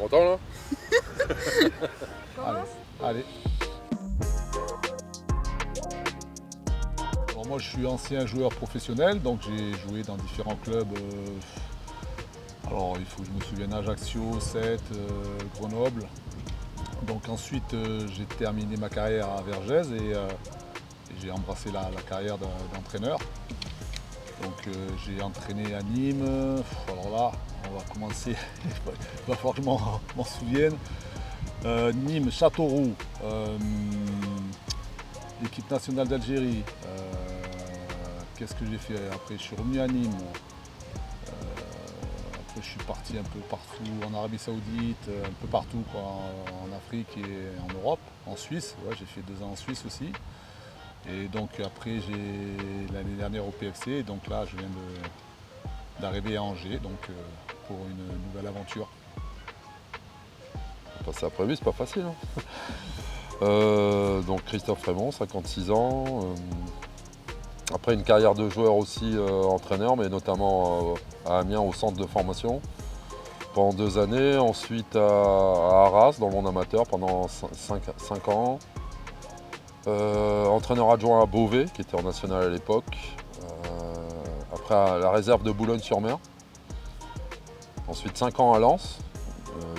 On entend là? Commence. Allez. Alors moi je suis ancien joueur professionnel, donc j'ai joué dans différents clubs. Alors il faut que je me souvienne Ajaccio, Sète, Grenoble. Donc ensuite j'ai terminé ma carrière à Vergès et j'ai embrassé la carrière d'entraîneur. Donc j'ai entraîné à Nîmes. Alors là, on va commencer, il va falloir que je m'en souvienne. Nîmes, Châteauroux, l'équipe nationale d'Algérie. Qu'est-ce que j'ai fait après? Je suis revenu à Nîmes. Après, je suis parti un peu partout en Arabie Saoudite, un peu partout quoi, en Afrique et en Europe, en Suisse. Ouais, j'ai fait 2 ans en Suisse aussi. Et donc après, j'ai l'année dernière au PFC. Et donc là, je viens d'arriver à Angers, donc pour une nouvelle aventure. Passer après lui, c'est pas facile. Hein. Donc Christophe Raymond, 56 ans. Après une carrière de joueur aussi entraîneur, mais notamment à Amiens au centre de formation pendant 2 années. Ensuite à Arras dans le monde amateur pendant 5 ans. Entraîneur adjoint à Beauvais, qui était en national à l'époque. Après à la réserve de Boulogne-sur-Mer. Ensuite 5 ans à Lens.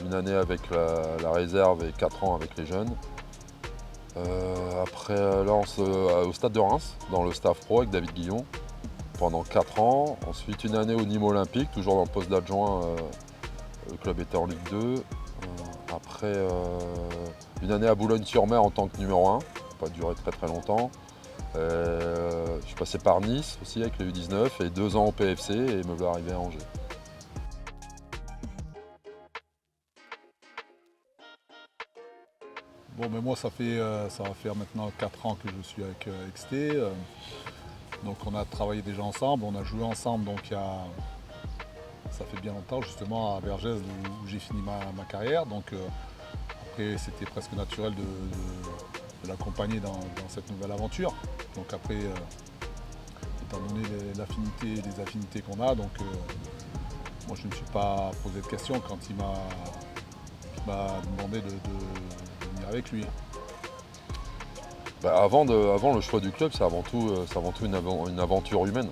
Une année avec la réserve et 4 ans avec les jeunes. Après Lens au stade de Reims, dans le staff pro avec David Guillon, pendant 4 ans. Ensuite une année au Nîmes Olympique, toujours dans le poste d'adjoint, le club était en Ligue 2. Après une année à Boulogne-sur-Mer en tant que numéro 1, pas duré très longtemps. Je suis passé par Nice aussi avec les U19 et 2 ans au PFC et me voilà arrivé à Angers. Bon, mais moi, ça va faire maintenant 4 ans que je suis avec XT. Donc, on a travaillé déjà ensemble, on a joué ensemble. Donc, ça fait bien longtemps, justement, à Vergès où j'ai fini ma carrière. Donc, après, c'était presque naturel de l'accompagner dans cette nouvelle aventure. Donc, après, étant donné les affinités qu'on a, donc, moi, je ne me suis pas posé de questions quand il m'a demandé de venir avec lui. Avant le choix du club, c'est avant tout une aventure humaine.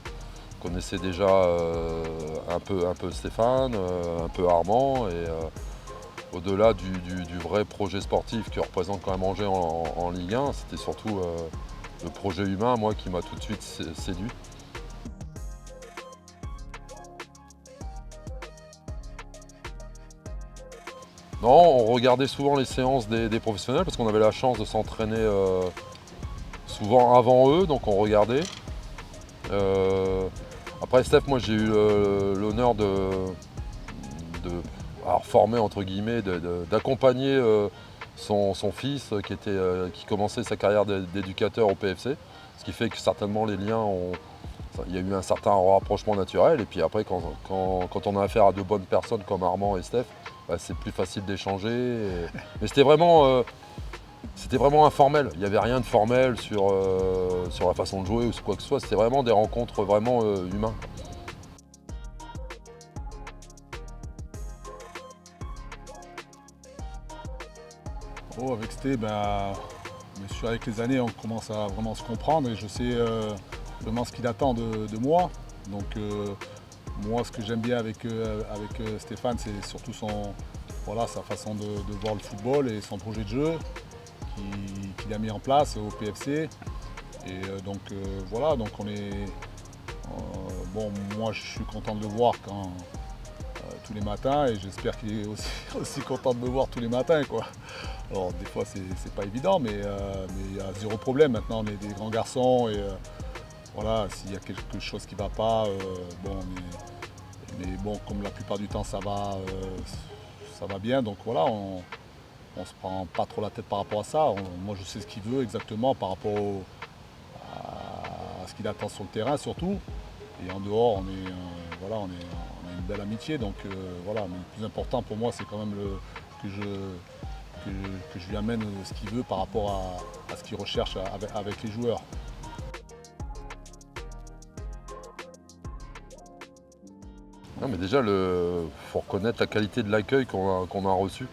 On connaissait déjà un peu Stéphane, un peu Armand, et au-delà du vrai projet sportif que représente quand même Angers en Ligue 1, c'était surtout le projet humain, moi, qui m'a tout de suite séduit. Non, on regardait souvent les séances des professionnels parce qu'on avait la chance de s'entraîner souvent avant eux, donc on regardait. Après Steph, moi j'ai eu l'honneur alors, former entre guillemets, d'accompagner son fils qui commençait sa carrière d'éducateur au PFC. Ce qui fait que certainement les liens il y a eu un certain rapprochement naturel. Et puis après quand on a affaire à de bonnes personnes comme Armand et Steph, c'est plus facile d'échanger. Mais c'était vraiment informel. Il n'y avait rien de formel sur la façon de jouer ou quoi que ce soit. C'était vraiment des rencontres vraiment humaines. Oh, avec Sté, bien sûr, avec les années, on commence à vraiment se comprendre et je sais vraiment ce qu'il attend de moi. Donc, moi, ce que j'aime bien avec Stéphane, c'est surtout sa façon de voir le football et son projet de jeu qu'il a mis en place au PFC. Et donc, voilà, donc on est. Bon, moi, je suis content de le voir tous les matins et j'espère qu'il est aussi content de me voir tous les matins, quoi. Alors des fois c'est pas évident, mais il y a zéro problème. Maintenant on est des grands garçons et voilà, s'il y a quelque chose qui va pas, mais bon, comme la plupart du temps ça va bien, donc voilà, on se prend pas trop la tête par rapport à ça. Moi je sais ce qu'il veut exactement par rapport à ce qu'il attend sur le terrain surtout. Et en dehors on est une belle amitié, donc voilà, mais le plus important pour moi c'est quand même que je lui amène ce qu'il veut par rapport à ce qu'il recherche avec les joueurs. Non, mais déjà, il faut reconnaître la qualité de l'accueil qu'on a reçu.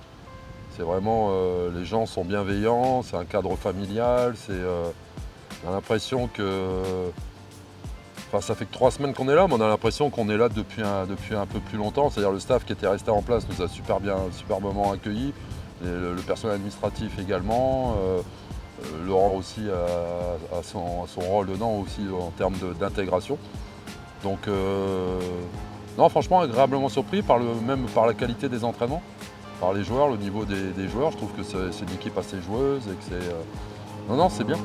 C'est vraiment, les gens sont bienveillants, c'est un cadre familial, on a l'impression que, enfin ça fait que 3 semaines qu'on est là, mais on a l'impression qu'on est là depuis un peu plus longtemps. C'est-à-dire le staff qui était resté en place nous a superbement accueillis, le personnel administratif également, Laurent aussi a son rôle dedans aussi en termes d'intégration. Donc non, franchement agréablement surpris même par la qualité des entraînements, par les joueurs, le niveau des joueurs. Je trouve que c'est une équipe assez joueuse et que c'est. Non, c'est bien.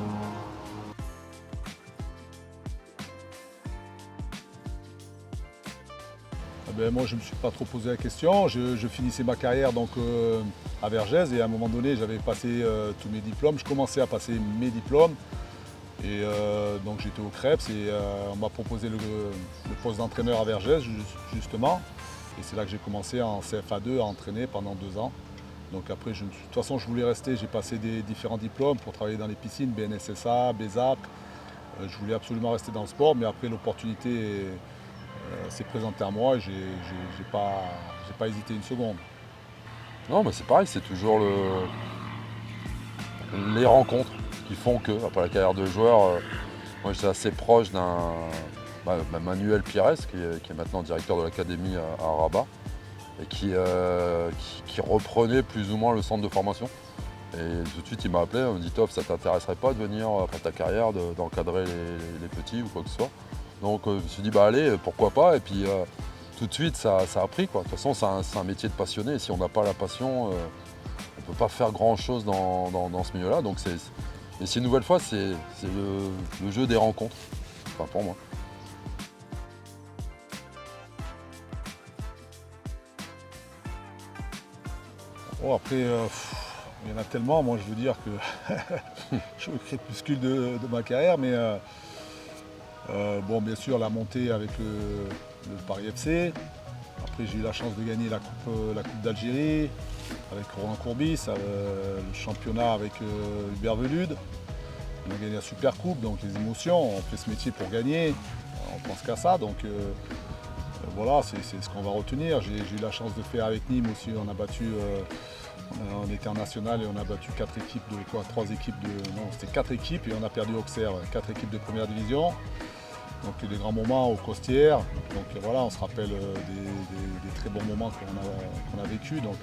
Moi, je ne me suis pas trop posé la question. Je finissais ma carrière donc, à Vergès et à un moment donné, j'avais passé tous mes diplômes. Je commençais à passer mes diplômes. Et donc j'étais au Crêpes et on m'a proposé le poste d'entraîneur à Vergès justement. Et c'est là que j'ai commencé en CFA2 à entraîner pendant 2 ans. Donc après, de toute façon, je voulais rester. J'ai passé des différents diplômes pour travailler dans les piscines, BNSSA, BESAP. Je voulais absolument rester dans le sport, mais après l'opportunité s'est présentée à moi et j'ai pas hésité une seconde. Non, mais c'est pareil, c'est toujours les rencontres qui font que, après la carrière de joueur, moi j'étais assez proche d'un Manuel Pires, qui est maintenant directeur de l'académie à Rabat, et qui reprenait plus ou moins le centre de formation. Et tout de suite il m'a appelé, il m'a dit Toph, ça t'intéresserait pas de venir après ta carrière d'encadrer les petits ou quoi que ce soit. Donc je me suis dit bah allez, pourquoi pas, et puis tout de suite ça a pris quoi. De toute façon c'est un métier de passionné, et si on n'a pas la passion, on ne peut pas faire grand chose dans ce milieu-là. Donc et c'est une nouvelle fois, c'est le jeu des rencontres, enfin pour moi. Bon, après, il y en a tellement, moi je veux dire que je suis au crépuscule de ma carrière, mais bon, bien sûr la montée avec le Paris FC. Après j'ai eu la chance de gagner la coupe d'Algérie avec Roland Courbis, le championnat avec Hubert Velud. On a gagné la Super Coupe, donc les émotions, on fait ce métier pour gagner, on pense qu'à ça. Donc voilà, c'est ce qu'on va retenir. J'ai eu la chance de faire avec Nîmes aussi, on a battu, on était en national et on a battu 4 équipes c'était 4 équipes et on a perdu Auxerre, 4 équipes de première division. Donc des grands moments aux Costières. Donc voilà, on se rappelle des très bons moments qu'on a vécu. Donc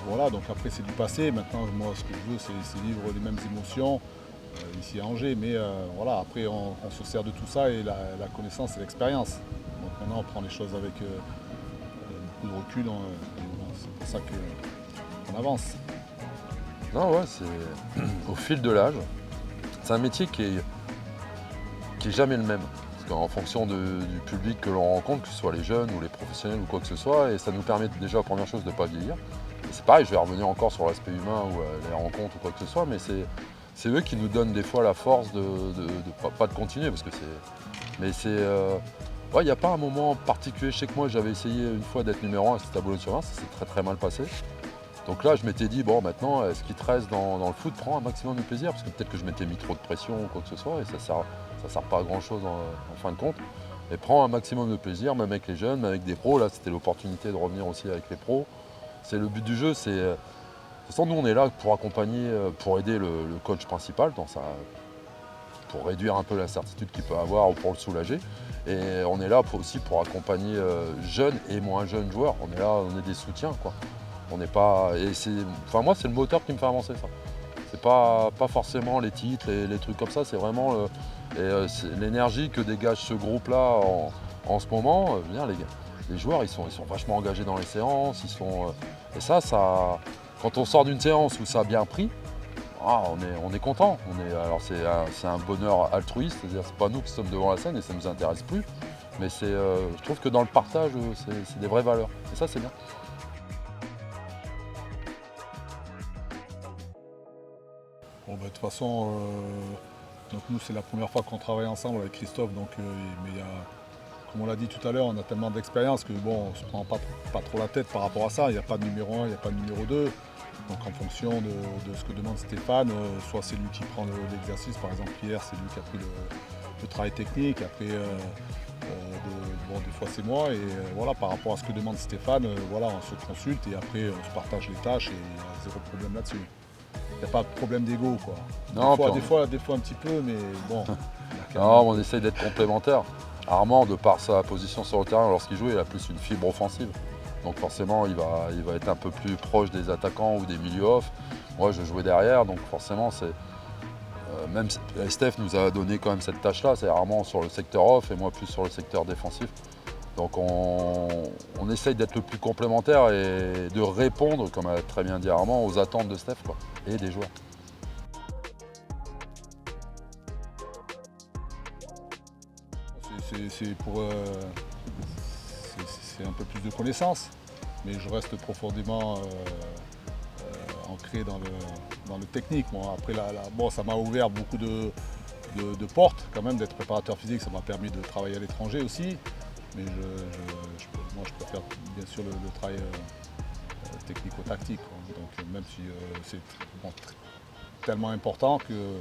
voilà, donc après c'est du passé. Maintenant, moi ce que je veux, c'est vivre les mêmes émotions ici à Angers. Mais voilà, après on se sert de tout ça et la connaissance et l'expérience. Donc maintenant on prend les choses avec beaucoup de recul. C'est pour ça qu'on avance. Non ouais, c'est au fil de l'âge. C'est un métier qui est jamais le même. Parce qu'en fonction du public que l'on rencontre, que ce soit les jeunes ou les professionnels ou quoi que ce soit, et ça nous permet déjà, la première chose, de ne pas vieillir. Et c'est pareil, je vais revenir encore sur l'aspect humain ou les rencontres ou quoi que ce soit, mais c'est eux qui nous donnent des fois la force de pas de continuer, parce que c'est. Mais c'est. Ouais, il n'y a pas un moment particulier. Je sais que moi j'avais essayé une fois d'être numéro 1, c'était à Boulogne-sur-Mer, ça s'est très très mal passé. Donc là je m'étais dit, bon maintenant, ce qui te reste dans le foot, prends un maximum de plaisir, parce que peut-être que je m'étais mis trop de pression ou quoi que ce soit, et ça sert pas à grand chose en fin de compte. Et prends un maximum de plaisir, même avec les jeunes, même avec des pros. Là c'était l'opportunité de revenir aussi avec les pros. C'est le but du jeu, c'est. De toute façon, nous on est là pour accompagner, pour aider le coach principal pour réduire un peu l'incertitude qu'il peut avoir ou pour le soulager. Et on est là aussi pour accompagner jeunes et moins jeunes joueurs. On est là, on est des soutiens quoi. On n'est pas. Enfin moi c'est le moteur qui me fait avancer ça. C'est pas forcément les titres, les trucs comme ça, c'est vraiment c'est l'énergie que dégage ce groupe-là en ce moment. Bien, les joueurs ils sont vachement engagés dans les séances, et ça, quand on sort d'une séance où ça a bien pris, on est content. Alors c'est un bonheur altruiste, c'est-à-dire c'est pas nous qui sommes devant la scène et ça ne nous intéresse plus. Mais je trouve que dans le partage, c'est des vraies valeurs. Et ça c'est bien. Bon, de toute façon, donc nous c'est la première fois qu'on travaille ensemble avec Christophe, donc, mais comme on l'a dit tout à l'heure, on a tellement d'expérience que bon, on ne se prend pas trop la tête par rapport à ça. Il n'y a pas de numéro 1, il n'y a pas de numéro 2. Donc en fonction de ce que demande Stéphane, soit c'est lui qui prend l'exercice, par exemple Pierre c'est lui qui a pris le travail technique, après Des fois c'est moi et voilà, par rapport à ce que demande Stéphane, voilà, on se consulte et après on se partage les tâches et il y a zéro problème là-dessus. Il n'y a pas de problème d'ego quoi. Non, Des fois un petit peu, mais bon. Non, on essaye d'être complémentaires. Armand, de par sa position sur le terrain, lorsqu'il joue, il a plus une fibre offensive. Donc forcément, il va être un peu plus proche des attaquants ou des milieux off. Moi, je jouais derrière, donc forcément, même Steph nous a donné quand même cette tâche-là. C'est Armand sur le secteur off et moi plus sur le secteur défensif. Donc on essaye d'être le plus complémentaire et de répondre, comme a très bien dit Armand, aux attentes de Steph quoi, et des joueurs. C'est un peu plus de connaissances, mais je reste profondément ancré dans le technique. Moi. Après, bon, ça m'a ouvert beaucoup de portes quand même d'être préparateur physique. Ça m'a permis de travailler à l'étranger aussi, mais moi je préfère bien sûr le travail technico-tactique. Donc même si c'est bon, tellement important que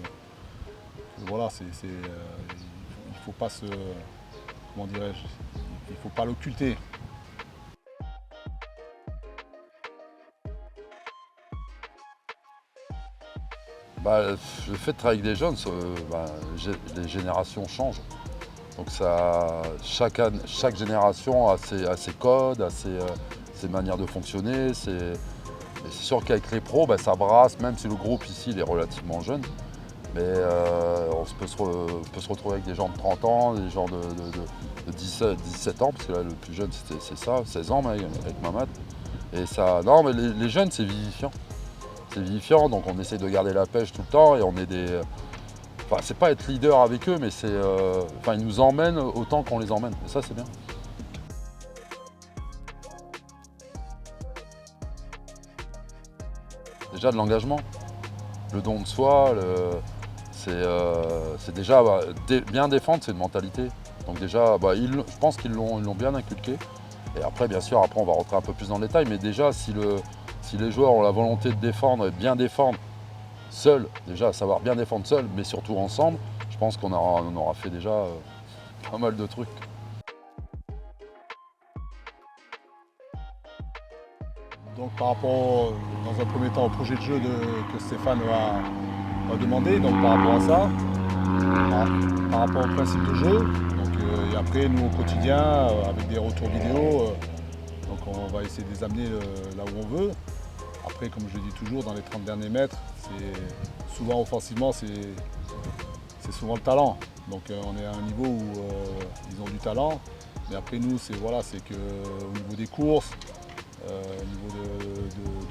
voilà, il faut pas se, comment dirais-je, il faut pas l'occulter. Le fait de travailler avec des jeunes, les générations changent. Donc chaque génération a ses codes, a ses manières de fonctionner. Et c'est sûr qu'avec les pros, ça brasse, même si le groupe ici il est relativement jeune. Mais on peut se retrouver avec des gens de 30 ans, des gens de 17 ans, parce que là le plus jeune c'est ça, 16 ans avec Mamad. Et ça, non mais les jeunes c'est vivifiant. C'est vivifiant, donc on essaie de garder la pêche tout le temps et on est des. Enfin, c'est pas être leader avec eux, mais ils nous emmènent autant qu'on les emmène. Et ça, c'est bien. Déjà de l'engagement, le don de soi, c'est déjà bien défendre, c'est une mentalité. Donc déjà, je pense qu'ils l'ont bien inculqué. Et après, bien sûr, on va rentrer un peu plus dans le détail, mais déjà, si les joueurs ont la volonté de défendre et de bien défendre seuls, déjà savoir bien défendre seuls, mais surtout ensemble, je pense qu'on aura fait déjà pas mal de trucs. Donc par rapport, dans un premier temps, au projet de jeu que Stéphane m'a demandé, donc par rapport à ça, par rapport au principe de jeu, et après nous au quotidien, avec des retours vidéo, donc on va essayer de les amener là où on veut. Après, comme je le dis toujours, dans les 30 derniers mètres, souvent offensivement, c'est souvent le talent. Donc on est à un niveau où ils ont du talent. Mais après nous, c'est qu'au niveau des courses, au niveau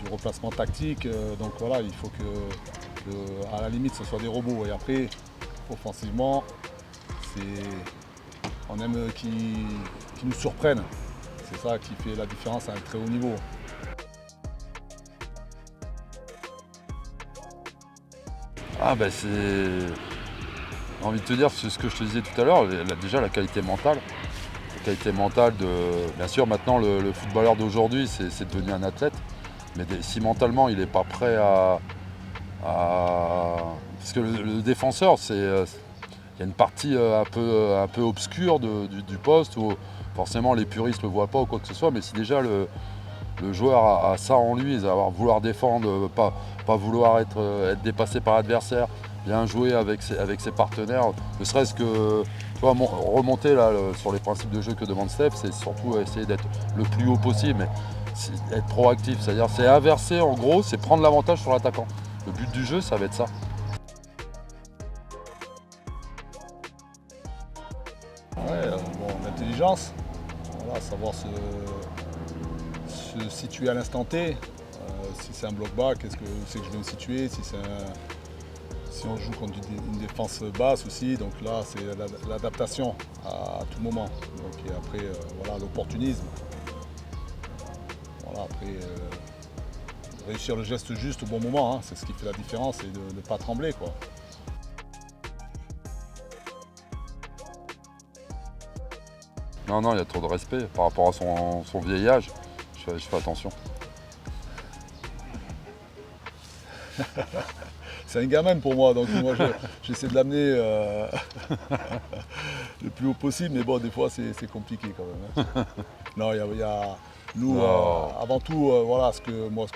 du replacement tactique, donc voilà, il faut que à la limite ce soit des robots. Et après, offensivement, on aime qu'ils nous surprennent. C'est ça qui fait la différence à un très haut niveau. J'ai envie de te dire, c'est ce que je te disais tout à l'heure, déjà la qualité mentale. La qualité mentale bien sûr, maintenant le footballeur d'aujourd'hui, c'est devenu un athlète. Mais si mentalement il n'est pas prêt parce que le défenseur, il y a une partie un peu obscure du poste où forcément les puristes ne le voient pas ou quoi que ce soit, mais si déjà le joueur a ça en lui, vouloir défendre, pas vouloir être dépassé par l'adversaire, bien jouer avec ses partenaires, ne serait-ce que remonter là, sur les principes de jeu que demande Steph, c'est surtout essayer d'être le plus haut possible, mais être proactif, c'est-à-dire c'est inverser en gros, c'est prendre l'avantage sur l'attaquant. Le but du jeu, ça va être ça. L'intelligence, voilà, savoir se situer à l'instant T. Si c'est un bloc bas, où c'est que je vais me situer, si on joue contre une défense basse aussi, donc là c'est l'adaptation à tout moment. Donc, et après voilà, l'opportunisme. Voilà, après réussir le geste juste au bon moment, hein, c'est ce qui fait la différence et de ne pas trembler quoi. Non, il y a trop de respect par rapport à son vieil âge. Je fais attention. C'est un gamin pour moi, donc moi j'essaie de l'amener le plus haut possible, mais bon, des fois c'est compliqué quand même, hein. Non, nous, Non. avant tout, voilà,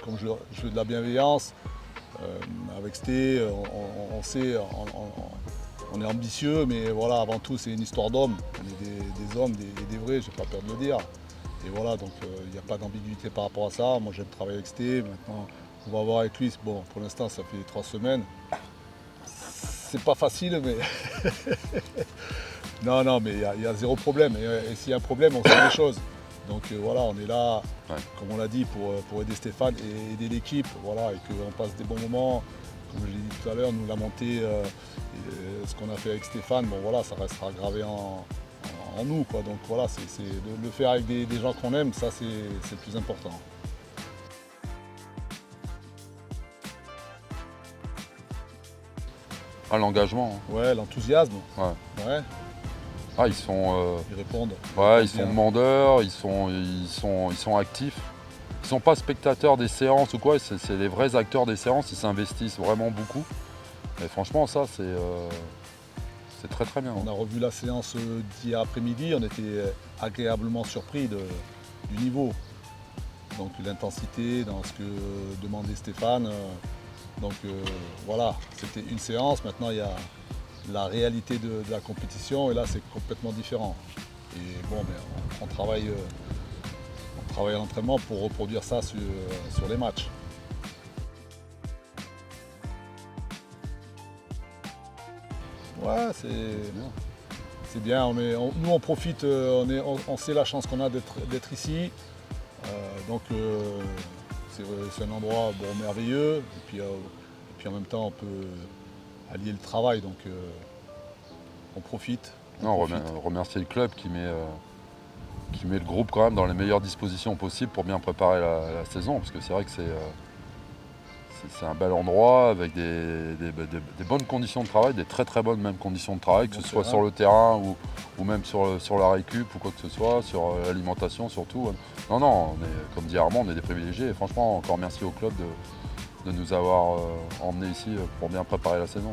comme je veux de la bienveillance, avec Sté, on sait, on est ambitieux, mais voilà, avant tout, c'est une histoire d'hommes. On est des hommes, des vrais, j'ai pas peur de le dire. Et voilà, donc il n'y a pas d'ambiguïté par rapport à ça. Moi, j'aime travailler avec Sté. Maintenant, on va voir avec lui. Bon, pour l'instant, ça fait 3 semaines. C'est pas facile, mais non, mais il y a zéro problème. Et s'il y a un problème, on sait les choses. Donc voilà, on est là, Ouais. comme on l'a dit, pour aider Stéphane et aider l'équipe. Voilà, et qu'on passe des bons moments. Comme je l'ai dit tout à l'heure, nous la montée, ce qu'on a fait avec Stéphane, bon voilà, ça restera gravé en nous, quoi. Donc voilà, c'est de le faire avec des gens qu'on aime, ça c'est le plus important. Ah, l'engagement, hein. Ouais, l'enthousiasme. Ouais. Ouais, Ah, ils sont, ils répondent. ouais, ils bien. sont demandeurs, ils sont actifs. Ils sont pas spectateurs des séances ou quoi, c'est les vrais acteurs des séances, ils s'investissent vraiment beaucoup. Et franchement, ça, c'est très très bien. On a revu la séance d'hier après-midi, on était agréablement surpris du niveau. Donc l'intensité dans ce que demandait Stéphane. Donc voilà, c'était une séance, maintenant il y a la réalité de la compétition et là c'est complètement différent. Et bon, ben, on travaille à l'entraînement pour reproduire ça sur les matchs. Ouais, c'est bien. Nous on profite, on sait la chance qu'on a d'être ici. Donc c'est un endroit bon, merveilleux. Et puis en même temps on peut allier le travail. Donc on profite. Non, remercier le club qui met le groupe quand même dans les meilleures dispositions possibles pour bien préparer la saison. Parce que c'est vrai que c'est un bel endroit avec des bonnes conditions de travail, des très très bonnes même conditions de travail, que ce soit sur le terrain ou même sur la récup ou quoi que ce soit, sur l'alimentation surtout. Non, comme dit Armand, on est des privilégiés et franchement encore merci au club de nous avoir emmenés ici pour bien préparer la saison.